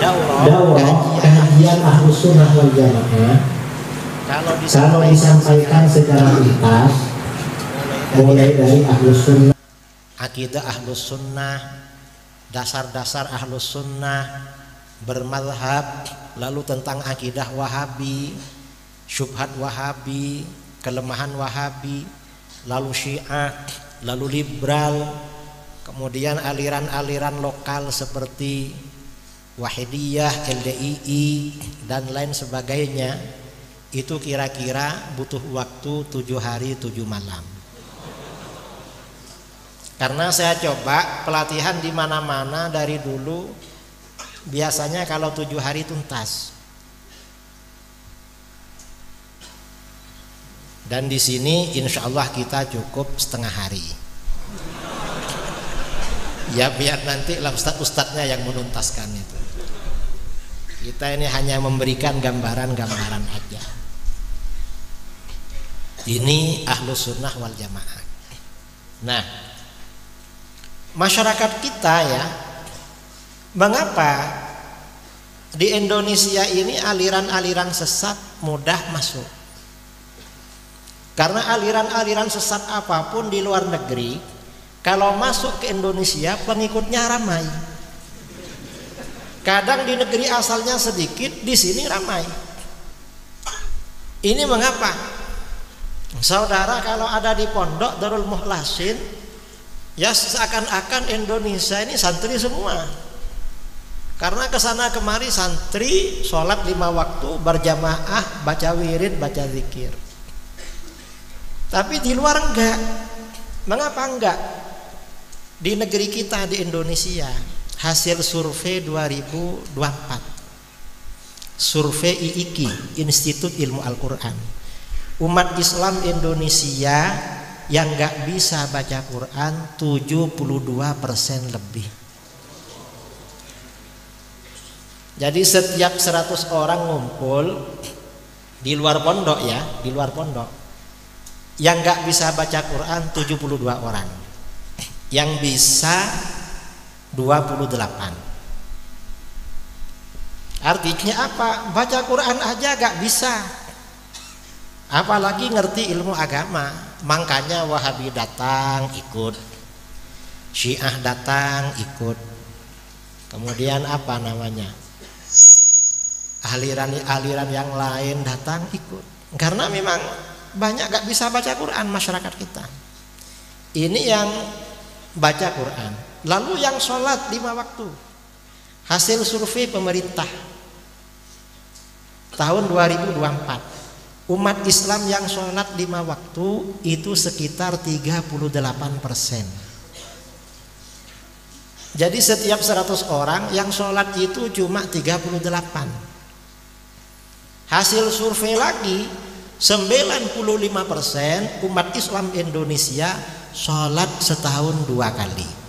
daurah kajian Ahlus Sunnah wal Jamaah kalau disampaikan secara tuntas mulai dari Ahlus Sunnah, akidah Ahlus Sunnah, dasar-dasar Ahlus Sunnah, bermadhab, lalu tentang akidah Wahabi, syubhat Wahabi, kelemahan Wahabi, lalu Syiah, lalu liberal, kemudian aliran-aliran lokal seperti Wahidiyah, LDII dan lain sebagainya. Itu kira-kira butuh waktu 7 hari 7 malam. Karena saya coba pelatihan di mana-mana dari dulu, biasanya kalau 7 hari tuntas. Dan di sini insya Allah kita cukup setengah hari. Ya biar nanti lah ustadz-ustadznya yang menuntaskan itu. Kita ini hanya memberikan gambaran-gambaran aja. Ini Ahlus Sunnah wal Jamaah. Nah, masyarakat kita ya, mengapa di Indonesia ini aliran-aliran sesat mudah masuk? Karena aliran-aliran sesat apapun di luar negeri, kalau masuk ke Indonesia pengikutnya ramai. Kadang di negeri asalnya sedikit, di sini ramai. Ini mengapa? Saudara kalau ada di pondok Darul Mukhlasin, ya seakan-akan Indonesia ini santri semua. Karena kesana kemari santri, sholat 5 waktu, berjamaah, baca wirid, baca zikir. Tapi di luar enggak. Mengapa enggak? Di negeri kita di Indonesia, hasil survei 2024, survei IIKI, Institut Ilmu Al-Quran, umat Islam Indonesia yang enggak bisa baca Quran 72% lebih. Jadi setiap 100 orang ngumpul di luar pondok ya, di luar pondok, yang enggak bisa baca Quran 72 orang, yang bisa 28. Artinya apa? Baca Quran aja gak bisa, apalagi ngerti ilmu agama. Makanya Wahabi datang ikut, Syiah datang ikut, kemudian apa namanya, aliran yang lain datang ikut. Karena memang banyak gak bisa baca Quran masyarakat kita. Ini yang baca Quran, lalu yang sholat 5 waktu. Hasil survei pemerintah tahun 2024, umat Islam yang sholat 5 waktu itu sekitar 38%. Jadi setiap 100 orang yang sholat itu cuma 38. Hasil survei lagi 95% umat Islam Indonesia sholat setahun 2 kali.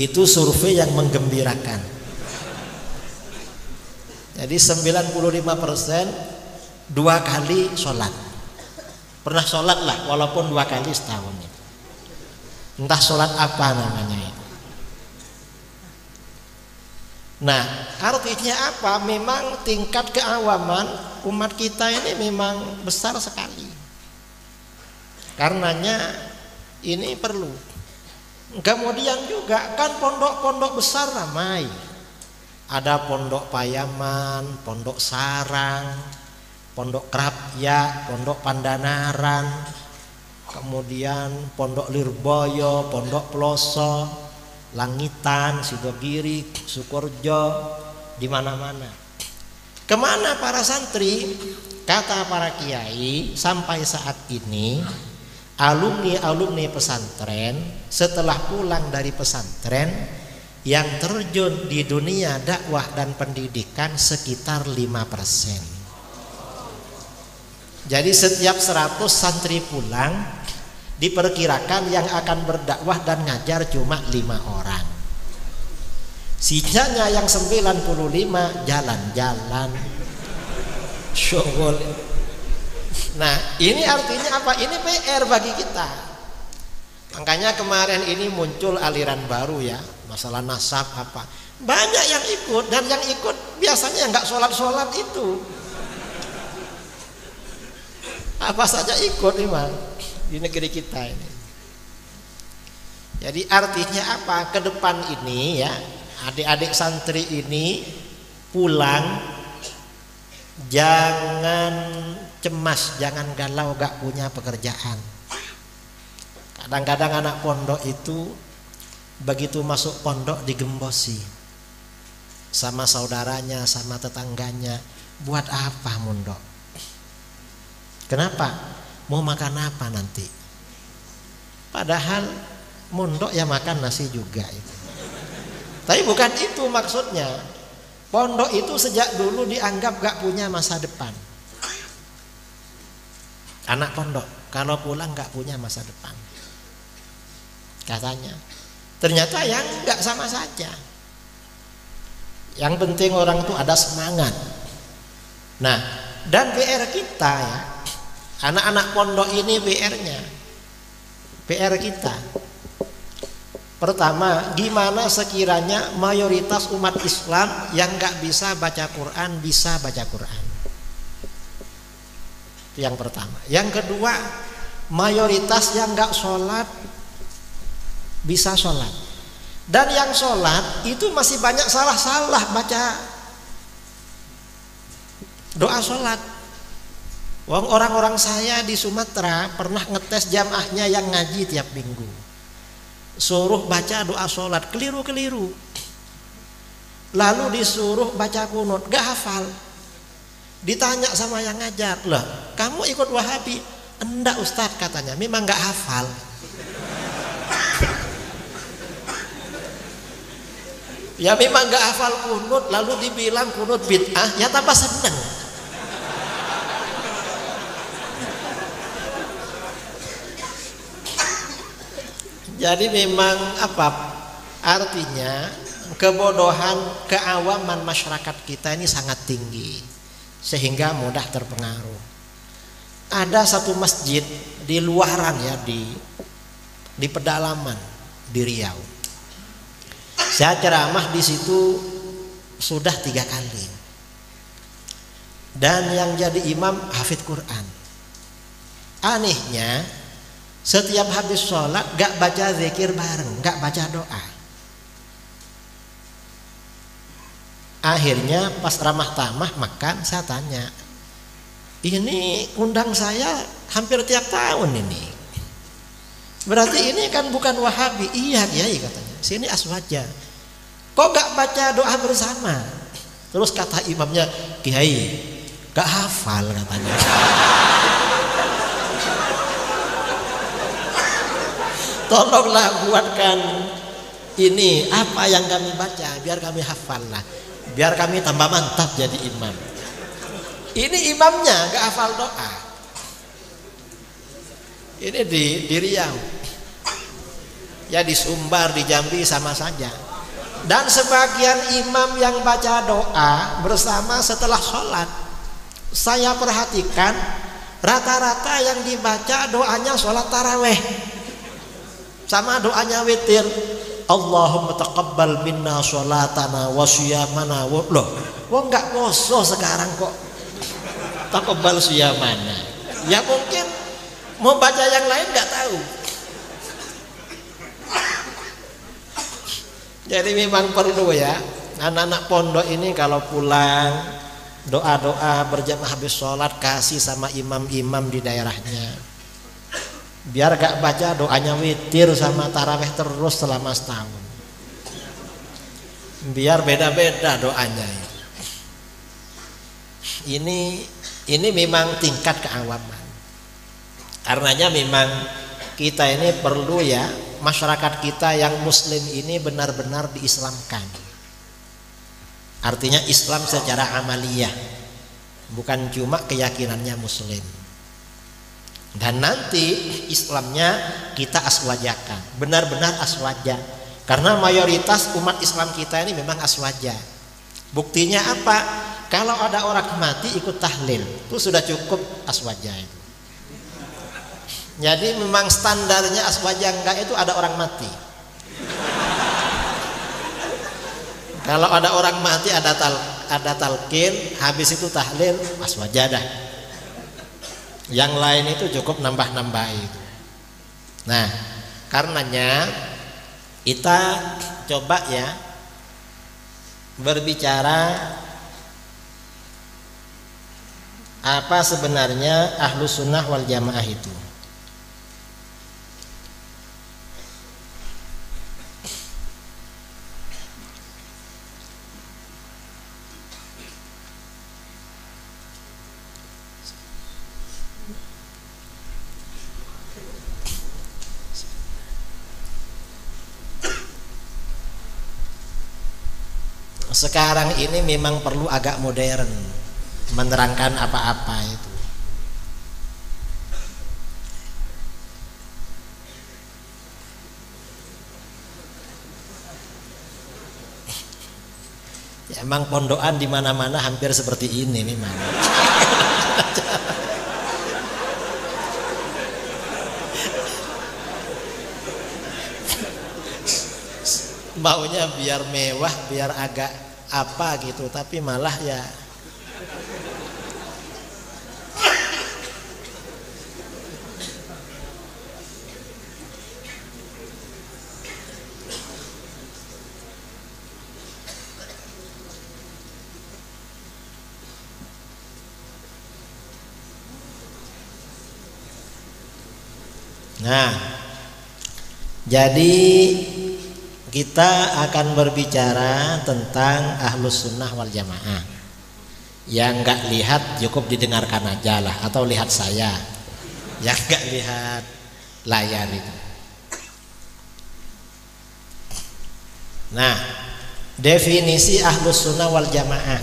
Itu survei yang menggembirakan. Jadi 95% 2 kali sholat. Pernah sholat lah walaupun 2 kali setahun. Entah sholat apa namanya itu. Nah, artinya apa? Memang tingkat keawaman umat kita ini memang besar sekali. Karenanya ini perlu. Kemudian juga kan pondok-pondok besar ramai. Ada pondok Payaman, pondok Sarang, pondok Krapya, pondok Pandanaran, kemudian pondok Lirboyo, pondok Ploso, Langitan, Sidogiri, Sukorjo, di mana-mana. Kemana para santri? Kata para kiai, sampai saat ini alumni pesantren setelah pulang dari pesantren yang terjun di dunia dakwah dan pendidikan sekitar 5%. Jadi setiap 100 santri pulang, diperkirakan yang akan berdakwah dan ngajar cuma 5 orang. Sisanya yang 95 jalan-jalan, syukur. Nah, ini artinya apa? Ini PR bagi kita. Makanya kemarin ini muncul aliran baru ya, masalah nasab apa. Banyak yang ikut, dan yang ikut biasanya nggak sholat itu. Apa saja ikut memang di negeri kita ini. Jadi artinya apa? Ke depan ini ya, adik-adik santri ini pulang jangan cemas, jangan galau gak punya pekerjaan. Kadang-kadang anak pondok itu begitu masuk pondok digembosi sama saudaranya, sama tetangganya. Buat apa mondok? Kenapa? Mau makan apa nanti? Padahal mondok ya makan nasi juga itu. Tapi bukan itu maksudnya. Pondok itu sejak dulu dianggap gak punya masa depan. Anak pondok kalau pulang gak punya masa depan katanya. Ternyata yang gak sama saja. Yang penting orang itu ada semangat. Nah, dan PR kita ya, anak-anak pondok ini PR kita. Pertama, gimana sekiranya mayoritas umat Islam yang gak bisa baca Quran bisa baca Quran. Itu yang pertama. Yang kedua, mayoritas yang gak sholat bisa sholat. Dan yang sholat itu masih banyak salah-salah baca doa sholat. Orang-orang saya di Sumatera pernah ngetes jamaahnya yang ngaji tiap minggu, suruh baca doa sholat keliru-keliru, lalu disuruh baca kunut gak hafal. Ditanya sama yang ngajar, lah kamu ikut Wahabi? Enggak Ustadz katanya, memang gak hafal. Ya memang gak hafal kunut, lalu dibilang kunut bid'ah, ya tambah seneng. Jadi memang apa artinya, kebodohan, keawaman masyarakat kita ini sangat tinggi sehingga mudah terpengaruh. Ada satu masjid di luaran ya, di pedalaman di Riau. Saya ceramah di situ sudah 3 kali. Dan yang jadi imam hafidz Quran. Anehnya, setiap habis sholat gak baca zikir bareng, gak baca doa. Akhirnya pas ramah tamah makan, saya tanya, ini undang saya hampir tiap tahun ini, berarti ini kan bukan Wahabi? Iya Kiai katanya, sini Aswaja. Kok gak baca doa bersama? Terus kata imamnya, Kiai gak hafal katanya. Tolonglah buatkan ini apa yang kami baca biar kami hafal lah, biar kami tambah mantap jadi imam. Ini imamnya gak hafal doa. Ini di Riau. Ya di Sumbar, di Jambi sama saja. Dan sebagian imam yang baca doa bersama setelah sholat, saya perhatikan rata-rata yang dibaca doanya sholat taraweh sama doanya witir. Allahumma taqabbal minna sholatana wa siyamana. Loh, wong gak poso sekarang kok taqabbal siyamana. Ya mungkin mau baca yang lain gak tahu. Jadi memang perlu ya, anak-anak pondok ini kalau pulang doa-doa berjamaah habis sholat kasih sama imam-imam di daerahnya. Biar gak baca doanya witir sama taraweh terus selama setahun. Biar beda-beda doanya. Ini memang tingkat keawaman. Karenanya memang kita ini perlu ya, masyarakat kita yang muslim ini benar-benar diislamkan. Artinya Islam secara amaliyah, bukan cuma keyakinannya muslim. Dan nanti Islamnya kita aswajakan, benar-benar aswaja. Karena mayoritas umat Islam kita ini memang aswaja. Buktinya apa? Kalau ada orang mati ikut tahlil, itu sudah cukup aswaja itu. Jadi memang standarnya aswaja enggak itu ada orang mati. Kalau ada orang mati ada talqin, habis itu tahlil, aswaja dah. Yang lain itu cukup nambah-nambah itu. Nah, karenanya kita coba ya berbicara apa sebenarnya Ahlus Sunnah wal Jamaah itu. Sekarang ini memang perlu agak modern menerangkan apa-apa itu. Ya, emang pondokan di mana-mana hampir seperti ini memang. Maunya biar mewah, biar agak apa gitu, tapi malah ya nah, jadi kita akan berbicara tentang Ahlus Sunnah wal Jamaah. Yang enggak lihat cukup didengarkan aja lah, atau lihat saya. Yang enggak lihat layar itu. Nah, definisi Ahlus Sunnah wal Jamaah.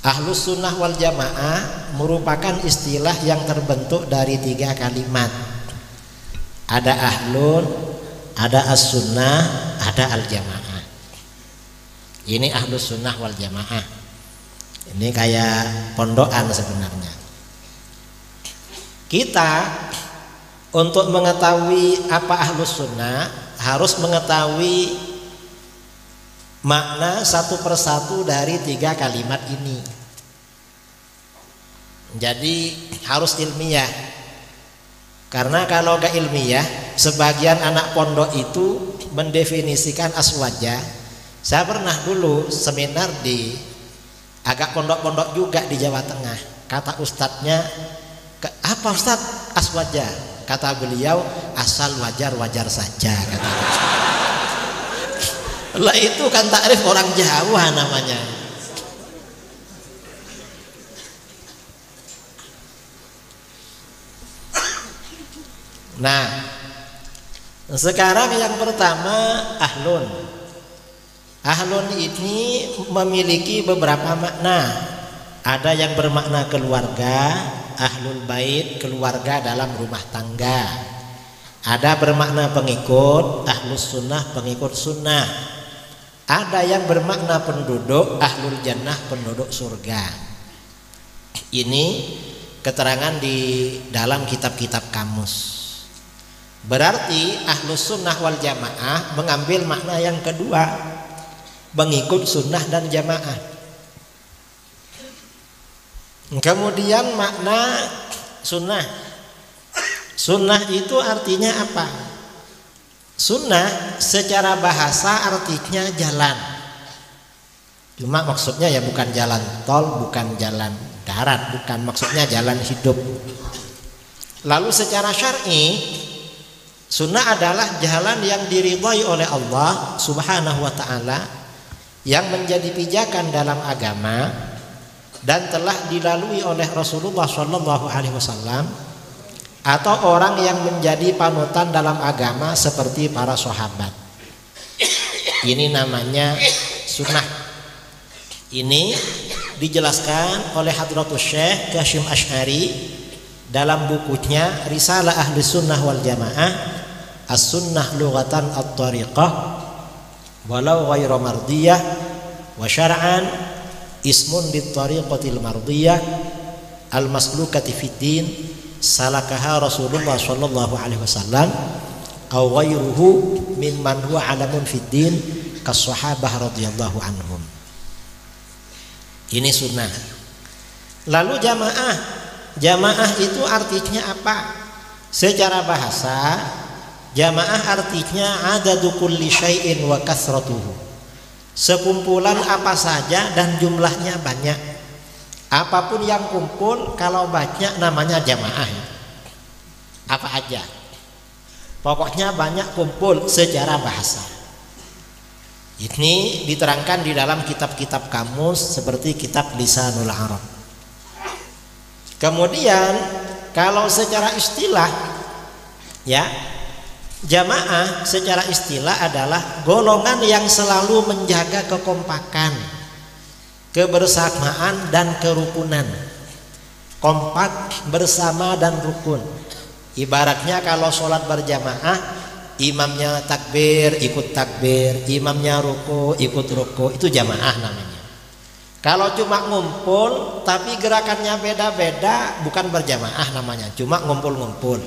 Ahlus Sunnah wal Jamaah merupakan istilah yang terbentuk dari 3 kalimat. Ada ahlun, ada as-sunnah, ada al-jamaah. Ini Ahlus Sunnah wal Jamaah. Ini kayak pondokan sebenarnya. Kita untuk mengetahui apa Ahlus Sunnah harus mengetahui makna satu persatu dari 3 kalimat ini. Jadi harus ilmiah. Karena kalau gak ilmiah, sebagian anak pondok itu mendefinisikan aswaja. Saya pernah dulu seminar di agak pondok-pondok juga di Jawa Tengah. Kata ustadznya, apa ustadz aswaja? Kata beliau, asal wajar-wajar saja. Kata lah itu kan takrif orang Jawa namanya. Nah, sekarang yang pertama ahlun. Ahlun ini memiliki beberapa makna. Ada yang bermakna keluarga, ahlul bait, keluarga dalam rumah tangga. Ada bermakna pengikut, Ahlus Sunnah, pengikut sunnah. Ada yang bermakna penduduk, ahlul jannah, penduduk surga. Ini keterangan di dalam kitab-kitab kamus. Berarti Ahlus Sunnah wal Jamaah mengambil makna yang kedua, pengikut sunnah dan jamaah. Kemudian makna sunnah. Sunnah itu artinya apa? Sunnah secara bahasa artinya jalan. Cuma maksudnya ya bukan jalan tol, bukan jalan darat, bukan, maksudnya jalan hidup. Lalu secara syar'i, sunnah adalah jalan yang diridhai oleh Allah Subhanahu wa ta'ala, yang menjadi pijakan dalam agama dan telah dilalui oleh Rasulullah Shallallahu Alaihi Wasallam atau orang yang menjadi panutan dalam agama seperti para sahabat. Ini namanya sunnah. Ini dijelaskan oleh Hadratus Syekh Kasyim Asy'ari dalam bukunya Risalah Ahli Sunnah wal Jamaah, As-Sunnah Lughatan At-Tariqah Walau Ghairu Mardiyah wa Syar'an Ismun Lit-Tariqatil Mardiyah Al-Maslukati Fiddin salakaha Rasulullah sallallahu alaihi wasallam aw ghairuhu mimman huwa alamun fid din kas-sahabah radhiyallahu anhum. Ini sunnah. Lalu jamaah itu artinya apa? Secara bahasa, jamaah artinya adadu kulli syai'in wa kasratuhu. Sekumpulan apa saja dan jumlahnya banyak. Apapun yang kumpul kalau banyak namanya jamaah. Apa aja. Pokoknya banyak kumpul secara bahasa. Ini diterangkan di dalam kitab-kitab kamus seperti kitab Lisanul Arab. Kemudian kalau secara istilah, ya, jamaah secara istilah adalah golongan yang selalu menjaga kekompakan, kebersamaan dan kerukunan. Kompak, bersama dan rukun. Ibaratnya kalau sholat berjamaah, imamnya takbir, ikut takbir, imamnya ruku, ikut ruku, itu jamaah namanya. Kalau cuma ngumpul tapi gerakannya beda-beda, bukan berjamaah namanya, cuma ngumpul-ngumpul.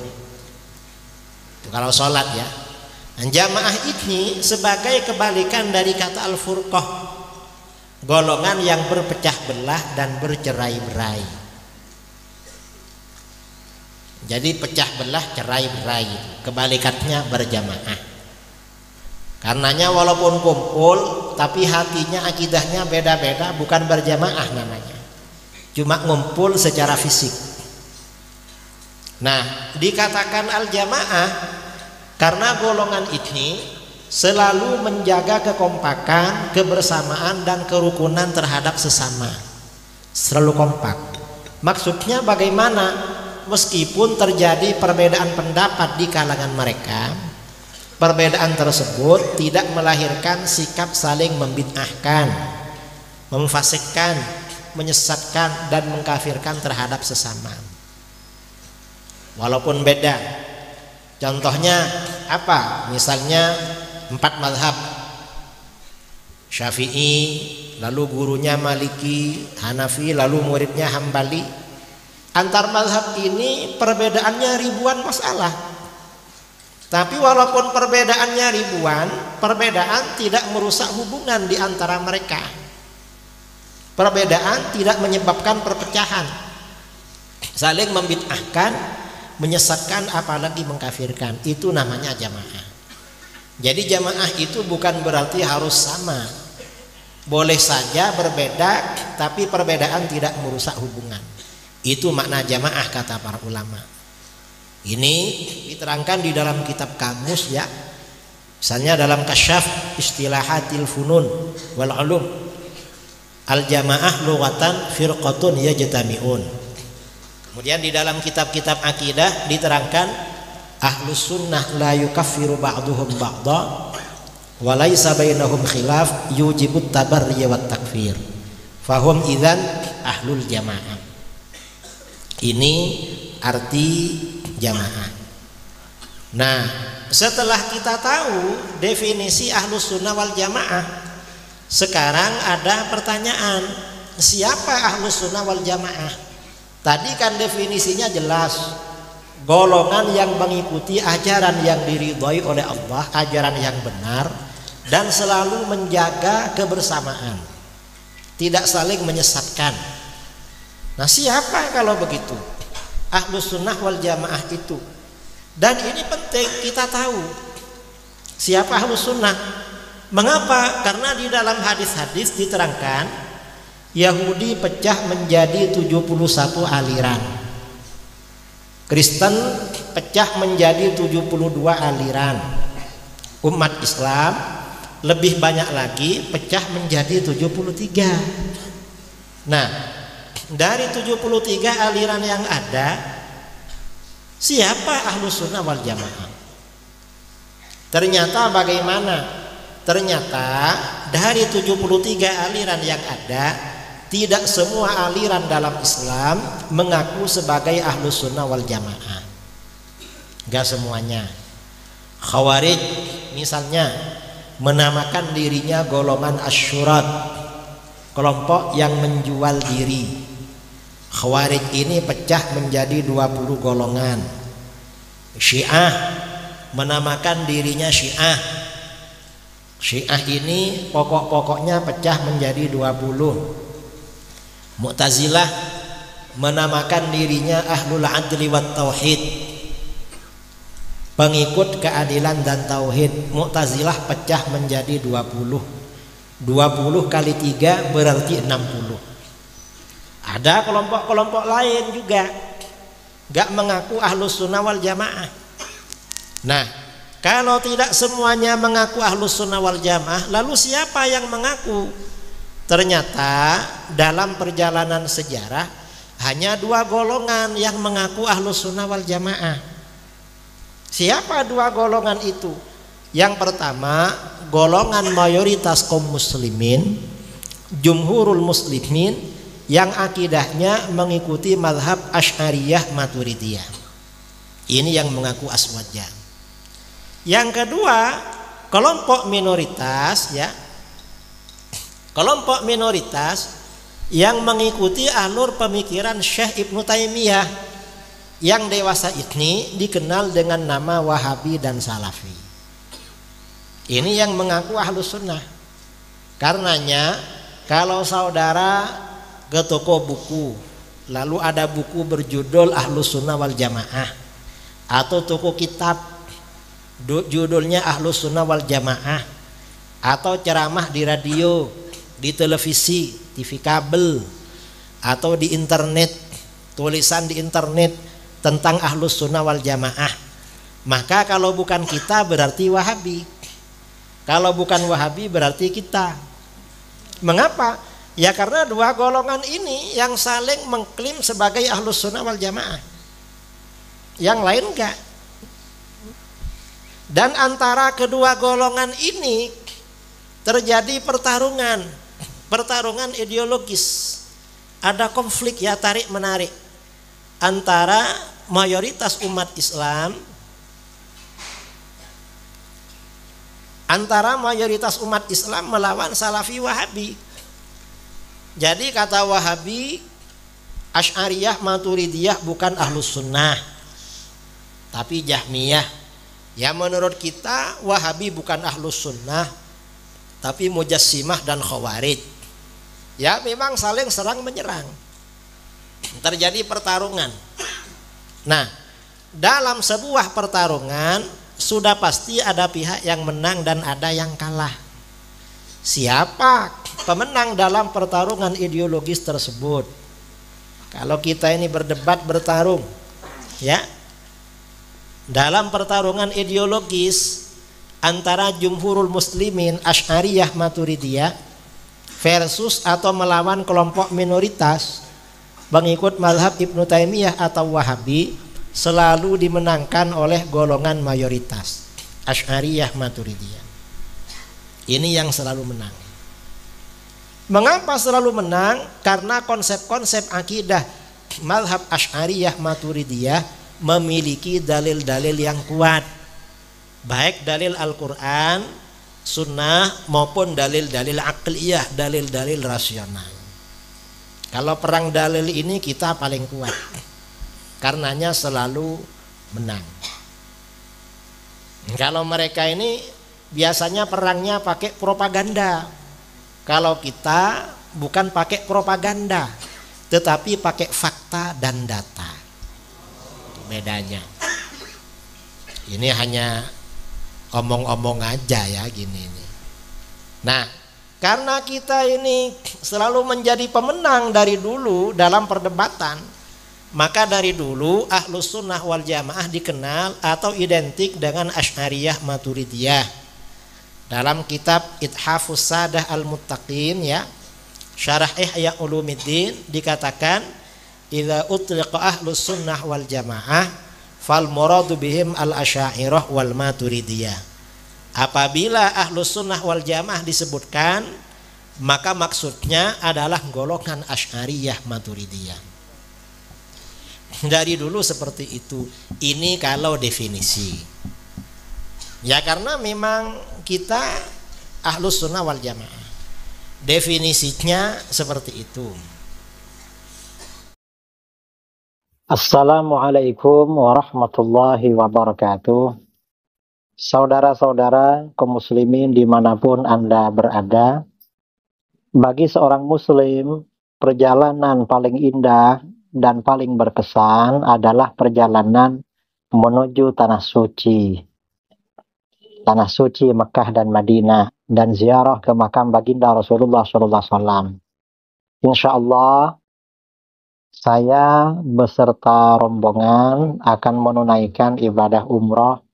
Itu kalau sholat ya. Dan jamaah ini sebagai kebalikan dari kata al-furqah, golongan yang berpecah belah dan bercerai-berai. Jadi pecah belah, cerai-berai, kebalikannya berjamaah. Karenanya walaupun kumpul tapi hatinya, akidahnya beda-beda, bukan berjamaah namanya, cuma ngumpul secara fisik. Nah, dikatakan al-jamaah karena golongan ini selalu menjaga kekompakan, kebersamaan dan kerukunan terhadap sesama, selalu kompak. Maksudnya bagaimana? Meskipun terjadi perbedaan pendapat di kalangan mereka, perbedaan tersebut tidak melahirkan sikap saling membid'ahkan, memfasikkan, menyesatkan dan mengkafirkan terhadap sesama. Walaupun beda. Contohnya apa? Misalnya 4 mazhab. Syafi'i, lalu gurunya Maliki, Hanafi, lalu muridnya Hambali. Antar mazhab ini perbedaannya ribuan masalah. Tapi walaupun perbedaannya ribuan, perbedaan tidak merusak hubungan di antara mereka. Perbedaan tidak menyebabkan perpecahan, saling membid'ahkan, menyesatkan, apalagi mengkafirkan. Itu namanya jamaah. Jadi jamaah itu bukan berarti harus sama. Boleh saja berbeda, tapi perbedaan tidak merusak hubungan. Itu makna jamaah kata para ulama. Ini diterangkan di dalam kitab kamus ya. Misalnya dalam Kasyaf Istilahatil Funun wal Ulum, al-jamaah lughatan firqatun yajtami'un. Kemudian di dalam kitab-kitab akidah diterangkan ahlus sunnah la yukaffiru ba'duhum ba'dha wa laisa bainahum khilaf yujibut tabarri wat takfir. Fahum idzan ahlul jamaah. Ini arti jamaah. Nah, setelah kita tahu definisi ahlus sunnah wal jamaah, sekarang ada pertanyaan, siapa ahlus sunnah wal jamaah? Tadi kan definisinya jelas, golongan yang mengikuti ajaran yang diridhoi oleh Allah, ajaran yang benar, dan selalu menjaga kebersamaan, tidak saling menyesatkan. Nah, siapa kalau begitu? Ahlus sunnah wal jamaah itu. Dan ini penting kita tahu siapa ahlus sunnah. Mengapa? Karena di dalam hadis-hadis diterangkan Yahudi pecah menjadi 71 aliran, Kristen pecah menjadi 72 aliran, umat Islam lebih banyak lagi pecah menjadi 73. Nah, dari 73 aliran yang ada, siapa ahlus sunnah wal jamaah? Ternyata bagaimana? Ternyata dari 73 aliran yang ada, tidak semua aliran dalam Islam mengaku sebagai ahlus sunnah wal jamaah. Gak semuanya. Khawarij misalnya menamakan dirinya golongan asyurat, kelompok yang menjual diri. Khawarij ini pecah menjadi 20 golongan. Syiah menamakan dirinya Syiah. Syiah ini pokok-pokoknya pecah menjadi 20. Mu'tazilah menamakan dirinya Ahlul Adli wat Tauhid, pengikut keadilan dan tauhid. Mu'tazilah pecah menjadi 20. 20 kali 3 berarti 60. Ada kelompok-kelompok lain juga gak mengaku Ahlus Sunnah wal Jamaah. Nah, kalau tidak semuanya mengaku Ahlus Sunnah wal Jamaah, lalu siapa yang mengaku? Ternyata dalam perjalanan sejarah hanya 2 golongan yang mengaku Ahlus Sunnah wal Jamaah. Siapa 2 golongan itu? Yang pertama, golongan mayoritas kaum muslimin, jumhurul muslimin, yang akidahnya mengikuti mazhab Asy'ariyah Maturidiyah. Ini yang mengaku aswadiyah. Yang kedua, kelompok minoritas, ya, kelompok minoritas yang mengikuti alur pemikiran Syekh Ibnu Taimiyah, yang dewasa ini dikenal dengan nama Wahabi dan Salafi. Ini yang mengaku Ahlus Sunnah. Karenanya kalau saudara ke toko buku, lalu ada buku berjudul Ahlus Sunnah wal Jamaah, atau toko kitab judulnya Ahlus Sunnah wal Jamaah, atau ceramah di radio, di televisi, TV kabel, atau di internet, tulisan di internet tentang Ahlus Sunnah wal Jamaah, maka kalau bukan kita berarti Wahabi. Kalau bukan Wahabi berarti kita. Mengapa? Ya karena 2 golongan ini yang saling mengklaim sebagai Ahlus Sunnah wal Jamaah, yang lain enggak. Dan antara kedua golongan ini terjadi pertarungan ideologis. Ada konflik, ya, tarik menarik antara mayoritas umat Islam, melawan Salafi Wahabi. Jadi kata Wahabi, Asy'ariyah Maturidiyah bukan Ahlus Sunnah, tapi Jahmiyah. Ya menurut kita Wahabi bukan Ahlus Sunnah, tapi Mujassimah dan Khawarij. Ya memang saling serang menyerang, terjadi pertarungan. Nah, dalam sebuah pertarungan sudah pasti ada pihak yang menang dan ada yang kalah. Siapa pemenang dalam pertarungan ideologis tersebut? Kalau kita ini bertarung, ya, dalam pertarungan ideologis antara jumhurul muslimin Asy'ariyah Maturidiyah versus atau melawan kelompok minoritas pengikut mazhab Ibnu Taimiyah atau Wahabi, selalu dimenangkan oleh golongan mayoritas Asy'ariyah Maturidiyah. Ini yang selalu menang. Mengapa selalu menang? Karena konsep-konsep akidah mazhab Asy'ariyah Maturidiyah memiliki dalil-dalil yang kuat, baik dalil Al-Quran, Sunnah, maupun dalil-dalil aqliyah, dalil-dalil rasional. Kalau perang dalil ini kita paling kuat, karenanya selalu menang. Kalau mereka ini biasanya perangnya pakai propaganda. Kalau kita bukan pakai propaganda, tetapi pakai fakta dan data. Bedanya. Ini hanya omong-omong aja ya gini nih. Nah, karena kita ini selalu menjadi pemenang dari dulu dalam perdebatan, maka dari dulu Ahlus Sunnah wal Jamaah dikenal atau identik dengan Asy'ariyah Maturidiyah. Dalam kitab Ithafus Sadah Al-Muttaqin, ya, Syarah Ihya Ulumiddin, dikatakan idza utliqa Ahlus Sunnah wal Jamaah fal muradu bihim al-Asy'ariyah wal Maturidiyah. Apabila Ahlus Sunnah wal Jamaah disebutkan, maka maksudnya adalah golongan Asy'ariyah Maturidiyah. Dari dulu seperti itu. Ini kalau definisi. Ya karena memang kita Ahlus Sunnah wal Jamaah, definisinya seperti itu. Assalamualaikum warahmatullahi wabarakatuh. Saudara-saudara kaum muslimin dimanapun Anda berada, bagi seorang muslim, perjalanan paling indah dan paling berkesan adalah perjalanan menuju Tanah Suci. Tanah Suci Mekah dan Madinah, dan ziarah ke makam baginda Rasulullah SAW. Insya Allah, saya beserta rombongan akan menunaikan ibadah umroh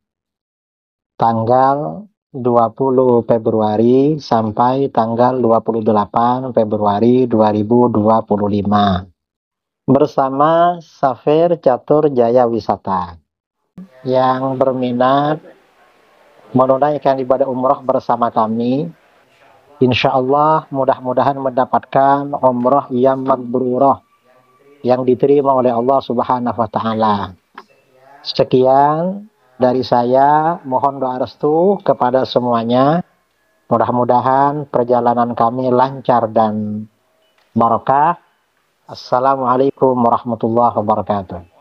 tanggal 20 Februari sampai tanggal 28 Februari 2025 bersama Safir Catur Jaya Wisata. Yang berminat menunaikan ibadah umroh bersama kami, insya Allah mudah-mudahan mendapatkan umroh yang mabrurah, yang diterima oleh Allah Subhanahu wa Ta'ala. Sekian dari saya, mohon doa restu kepada semuanya. Mudah-mudahan perjalanan kami lancar dan barokah. Assalamualaikum warahmatullahi wabarakatuh.